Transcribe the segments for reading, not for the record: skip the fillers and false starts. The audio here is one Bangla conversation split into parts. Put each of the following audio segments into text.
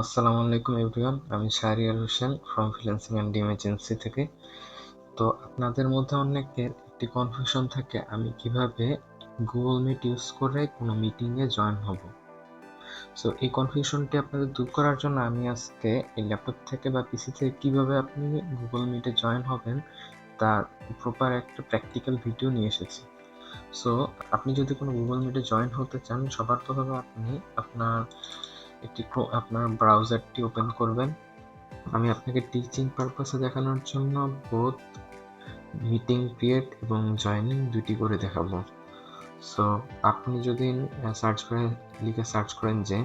আসসালামু আলাইকুম এভরিওয়ান, আমি Shahriar Hossain from freelancing and emergency থেকে। তো আপনাদের মধ্যে অনেকের একটি কনফিউশন থাকে, আমি কিভাবে গুগল মিট ইউজ করে কোনো মিটিংয়ে জয়েন হব। সো এই কনফিউশনটি আপনাদের দূর করার জন্য আমি আজকে এই ল্যাপটপ থেকে বা পিসি থেকে কিভাবে আপনি গুগল মিটে জয়েন হবেন তার প্রপার একটা প্র্যাকটিক্যাল ভিডিও নিয়ে এসেছি। সো আপনি যদি কোনো গুগল মিটে জয়েন হতে চান, সবার প্রথমে আপনি আপনার ব্রাউজারটি ওপেন করবেন। আমি আপনাকে টিচিং পারপাসে দেখানোর জন্য বোথ মিটিং ক্রিয়েট এবং জয়েনিং দুটি করে দেখাবো। সো আপনি যদি সার্চ করেন যে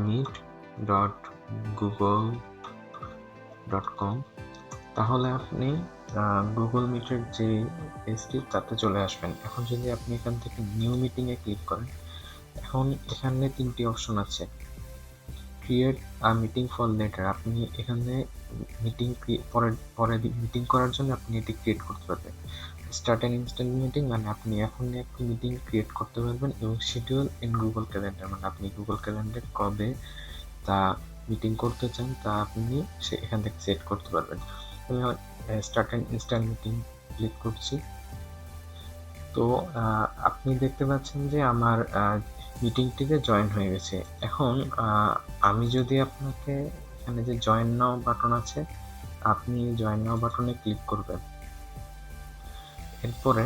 meet.google.com, তাহলে আপনি গুগল মিটের যে পেজটি তাতে চলে আসবেন। এখন যদি আপনি এখান থেকে নিউ মিটিংয়ে ক্লিক করেন, এখন এখানে 3টি অপশন আছে। Create a meeting for letter, আপনি এখানে পরে মিটিং করার জন্য আপনি এটি ক্রিয়েট করতে পারবেন। স্টার্ট অ্যান ইনস্ট্যান্ট মিটিং, মানে আপনি এখনই একটা মিটিং ক্রিয়েট করতে পারবেন। এবং শিডিউল ইন গুগল ক্যালেন্ডার, মানে আপনি গুগল ক্যালেন্ডার কবে তা মিটিং করতে চান তা আপনি এখান থেকে সেট করতে পারবেন। আমি start an instant meeting click করছি। তো আপনি দেখতে পাচ্ছেন যে আমার মিটিংটিতে জয়েন হয়ে গেছে। এখন আমি যদি আপনাকে এখানে যে জয়েন নাও বাটন আছে, আপনি জয়েন নাও বাটনে ক্লিক করবেন। এরপরে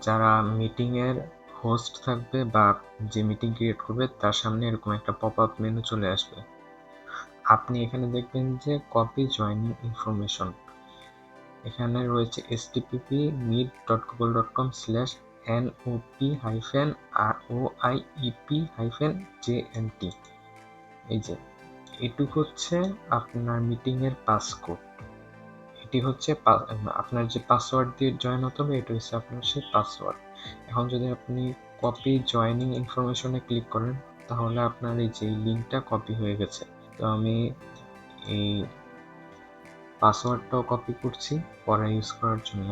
যারা মিটিংয়ের হোস্ট থাকবে বা যে মিটিং ক্রিয়েট করবে তার সামনে এরকম একটা পপ আপ মেনু চলে আসবে। আপনি এখানে দেখবেন যে কপি জয়েনিং ইনফরমেশন, এখানে রয়েছে http://nop-oiep-jnt। এই যে এটুকু হচ্ছে আপনার মিটিং এর পাসকোড। এটি হচ্ছে আপনার যে পাসওয়ার্ড দিয়ে জয়েন হতে হবে, এটা হচ্ছে আপনার সেই পাসওয়ার্ড। এখন যদি আপনি কপি জয়েনিং ইনফরমেশনে ক্লিক করেন, তাহলে আপনার এই যে লিঙ্কটা কপি হয়ে গেছে। তো আমি এই পাসওয়ার্ডটাও কপি করছি পরে ইউজ করার জন্য।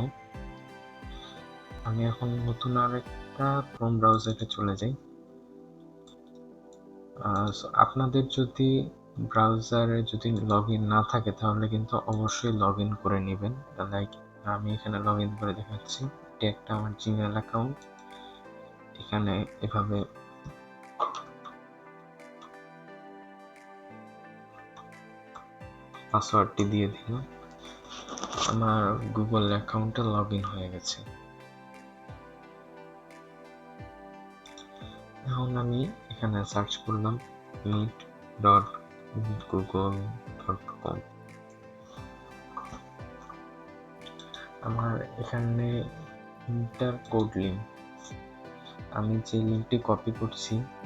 আমি এখন নতুন আরেকটা ক্রোম ব্রাউজারে চলে যাই। আপনাদের যদি ব্রাউজারে যদি লগ ইন না থাকে তাহলে কিন্তু অবশ্যই লগ ইন করে নেবেন। লাইক আমি এখানে লগ ইন করে দেখাচ্ছি। এটি একটা আমার জিমেল অ্যাকাউন্ট। এখানে এভাবে পাসওয়ার্ডটি দিয়ে দিলাম। আমার গুগল অ্যাকাউন্টে লগ ইন হয়ে গেছে। এখন আমি এখানে সার্চ করলাম meet.google.com। আমার এখানে ইন্টার কোড লিঙ্ক, আমি যে লিঙ্কটি কপি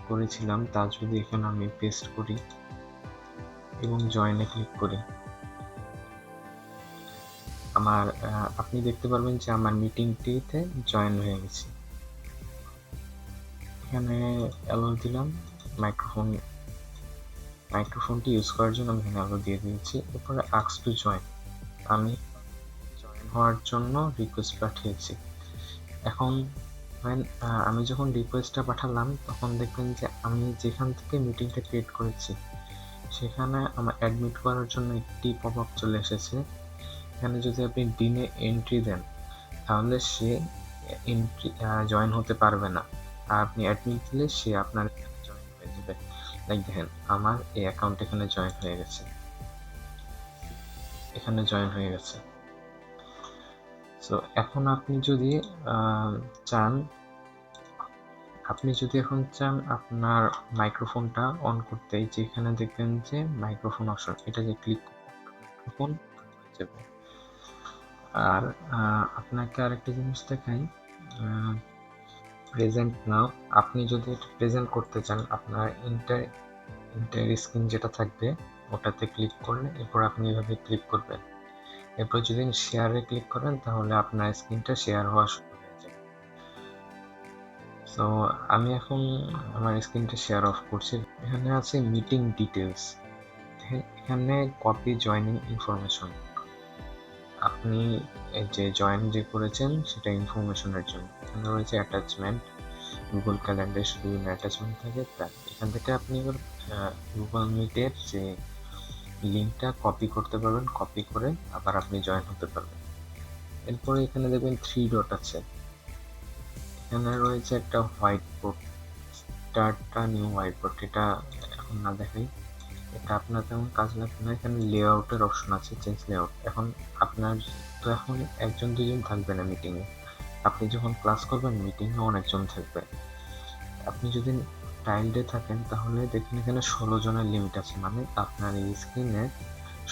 করেছিলাম তা যদি এখানে আমি পেস্ট করি এবং জয়েনে ক্লিক করি, আপনি দেখতে পারবেন যে আমার মিটিংটিতে জয়েন হয়ে গেছে। এখানে অ্যালো দিলাম, মাইক্রোফোনটি ইউজ করার জন্য আমি এখানে অ্যালো দিয়ে দিয়েছি। এরপরে আস্ক টু জয়েন, আমি জয়েন হওয়ার জন্য রিকোয়েস্ট পাঠিয়েছি। এখন আমি যখন রিকোয়েস্টটা পাঠালাম তখন দেখবেন যে আমি যেখান থেকে মিটিংটা ক্রিয়েট করেছি সেখানে আমার অ্যাডমিট করার জন্য একটি পপ আপ চলে এসেছে। এখানে যদি আপনি দিনে এন্ট্রি দেন তাহলে সে জয়েন হতে পারবে না, আর আপনি অ্যাডমিট দিলে সে আপনার জয়েন হয়ে যাবে। লাইক দেখেন আমার এই অ্যাকাউন্ট এখানে জয়েন হয়ে গেছে। সো এখন আপনি যদি চান আপনার মাইক্রোফোনটা অন করতে, যেখানে দেখবেন যে মাইক্রোফোন অপশন, এটা যে ক্লিক মাইক্রোফোন হয়ে যাবে। আর আপনাকে আরেকটা জিনিস দেখাই, প্রেজেন্ট নাও। আপনি যদি এটা প্রেজেন্ট করতে চান, আপনার ইন্টার স্ক্রিন যেটা থাকবে ওটাতে ক্লিক করলে এরপর আপনি এভাবে ক্লিক করবেন। এরপর যদি শেয়ারে ক্লিক করেন তাহলে আপনার স্ক্রিনটা শেয়ার হওয়া শুরু হয়ে যাবে। সো আমি এখন আমার স্ক্রিনটা শেয়ার অফ করছি। এখানে আছে মিটিং ডিটেলস, এখানে কপি জয়েনিং ইনফরমেশন, আপনি যে জয়েন করেছেন সেটা ইনফরমেশনের জন্য। এখানে রয়েছে অ্যাটাচমেন্ট, গুগল ক্যালেন্ডারে শুধু অ্যাটাচমেন্ট থাকে তাই এখান থেকে আপনি এবার গুগল মিটের যে লিঙ্কটা কপি করতে পারবেন, কপি করে আবার আপনি জয়েন হতে পারবেন। এরপরে এখানে দেখবেন 3 ডট আছে, এখানে রয়েছে একটা হোয়াইট বোর্ড, স্টার্টটা নিউ হোয়াইট বোর্ড, এটা এখন না দেখাই, এটা আপনার তেমন কাজ লাগবে না। এখানে লেআউটের অপশন আছে, চেঞ্জ লেআউট। এখন আপনার তো এখন 1-2 জন থাকবে না মিটিংয়ে, আপনি যখন ক্লাস করবেন মিটিংয়ে অনেকজন থাকবে। আপনি যদি টাইলডে থাকেন তাহলে দেখুন এখানে 16 জনের লিমিট আছে, মানে আপনার এই স্ক্রিনে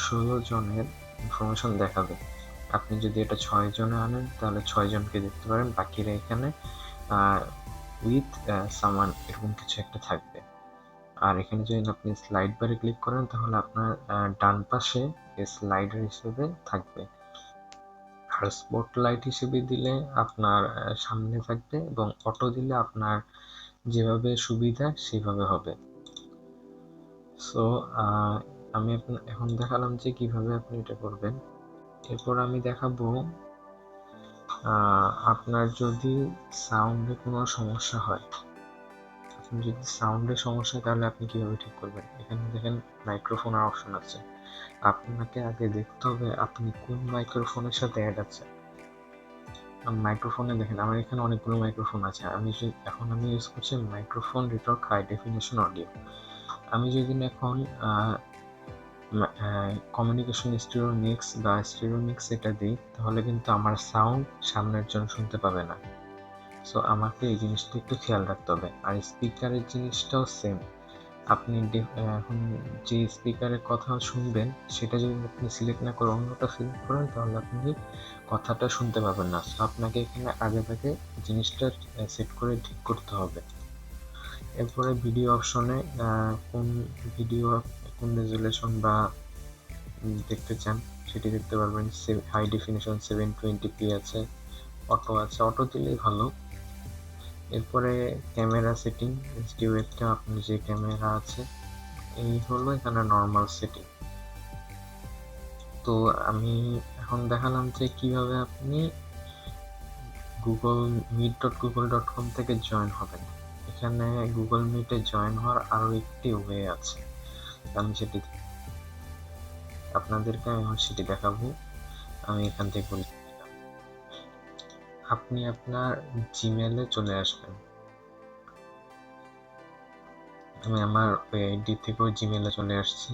16 জনের ইনফরমেশন দেখাবে। আপনি যদি এটা 6 জনে আনেন তাহলে 6 জনকে দেখতে পারেন, বাকিরা এখানে উইথ সামান এরকম কিছু একটা থাকবে। আর এখানে যদি আপনি স্লাইড বারে ক্লিক করেন তাহলে আপনার ডান পাশে স্লাইডার হিসেবে থাকবে, আর স্পটলাইট হিসেবে দিলে আপনার সামনে থাকবে, এবং অটো দিলে আপনার যেভাবে সুবিধা সেভাবে হবে। সো আমি এখন দেখালাম যে কিভাবে আপনি এটা করবেন। এরপর আমি দেখাবো আপনার যদি সাউন্ডে কোনো সমস্যা হয়, আপনার যদি সাউন্ডের সমস্যা হয় তাহলে আপনি কিভাবে ঠিক করবেন। এখানে দেখেন মাইক্রোফোনের অপশন আছে, আপনাকে আগে দেখতে হবে আপনি কোন মাইক্রোফোনের সাথে অ্যাড আছে। মাইক্রোফোনে দেখেন আমার এখানে অনেকগুলো মাইক্রোফোন আছে, আমি ইউজ করছি মাইক্রোফোন রিটর্ক হাই ডেফিনেশন অডিও। আমি যদি এখন কমিউনিকেশন স্টিরিও মিক্স বা স্টিরিও মিক্স এটা দিই তাহলে কিন্তু আমার সাউন্ড সামনের জন শুনতে পাবে না। সো আমাকে এই জিনিসটা একটু খেয়াল রাখতে হবে। আর স্পিকারের জিনিসটাও সেম, আপনি এখন যে স্পিকারের কথা শুনবেন সেটা যদি আপনি সিলেক্ট না করে অন্যটা সিলেক্ট করেন তাহলে আপনি কথাটা শুনতে পাবেন না। সো আপনাকে এখানে আগে থেকে জিনিসটা সেট করে ঠিক করতে হবে। এরপরে ভিডিও অপশনে কোন ভিডিও কোন রেজুলেশন বা দেখতে চান সেটি দেখতে পারবেন। হাই ডেফিনিশন 720p আছে, অটো আছে, অটো দিলেই ভালো। এরপরে ক্যামেরা সেটিং, এইচডি ওয়েবক্যাম, আপনার যে ক্যামেরা আছে এই হলো এখানে নর্মাল সেটিং। তো আমি এখন দেখালাম যে কিভাবে আপনি meet.google.com থেকে জয়েন হবেন। এখানে গুগল মিটে জয়েন হওয়ার আরো একটি ওয়ে আছে, আমি সেটি আপনাদেরকে এখন সেটি দেখাবো। আমি এখান থেকে বলি, আপনি আপনার জিমেলে চলে আসবেন। আমি আমার ওই আইডি থেকেও জিমেলে চলে আসছি।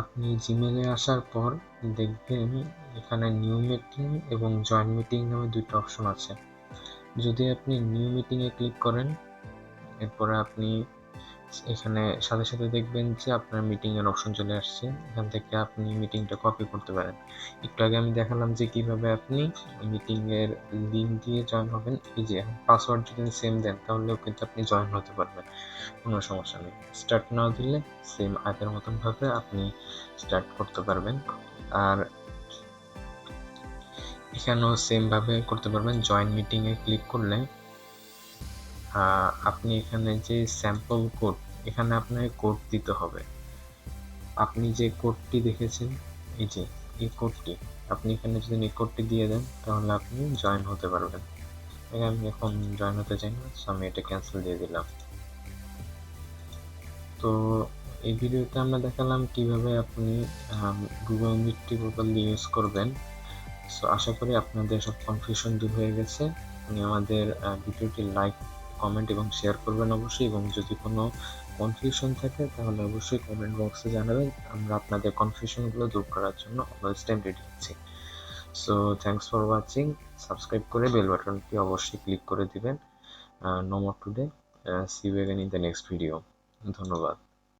আপনি জিমেলে আসার পর দেখবেন এখানে নিউ মিটিং এবং জয়েন মিটিং নামে দুটো অপশন আছে। যদি আপনি নিউ মিটিংয়ে ক্লিক করেন এরপরে আপনি এখানে সাথে সাথে দেখবেন যে আপনার মিটিং এর অপশন চলে আসছে, এখান থেকে আপনি মিটিংটা কপি করতে পারেন। একটু আগে আমি দেখালাম যে কিভাবে আপনি মিটিং এর লিংক দিয়ে জয়েন হবেন। এই যে পাসওয়ার্ড যদি সেম দেন তাহলেও কিন্তু আপনি জয়েন হতে পারবেন, কোনো সমস্যা নেই। স্টার্ট নাও দিলে সেম আগের মতন ভাবে আপনি স্টার্ট করতে পারবেন। আর এখানেও সেম ভাবে করতে পারবেন। জয়েন মিটিং এ ক্লিক করলে আপনি এখানে যে স্যাম্পল কোড, এখানে আপনাকে কোড দিতে হবে। আপনি যে কোডটি দেখেছেন এই যে এই কোডটি, আপনি এখানে যদি এই কোডটি দিয়ে দেন তাহলে আপনি জয়েন হতে পারবেন। আমি এখন জয়েন হতে চাই না, সো আমি এটা ক্যান্সেল দিয়ে দিলাম। তো এই ভিডিওতে আমরা দেখালাম কিভাবে আপনি গুগল মিটটি প্রপারলি ইউজ করবেন। সো আশা করি আপনাদের সব কনফিউশন দূর হয়ে গেছে। আপনি আমাদের ভিডিওটি লাইক, কমেন্ট এবং শেয়ার করবেন অবশ্যই, এবং যদি কোনো কনফিউশন থাকে তাহলে অবশ্যই কমেন্ট বক্সে জানাবেন, আমরা আপনাদের কনফিউশনগুলো দূর করার জন্য অলওয়েজ টাইম রেডি আছি। So thanks for watching. Subscribe করে বেল বাটনটি অবশ্যই ক্লিক করে দিবেন। No more today, see you again in the next video. ধন্যবাদ।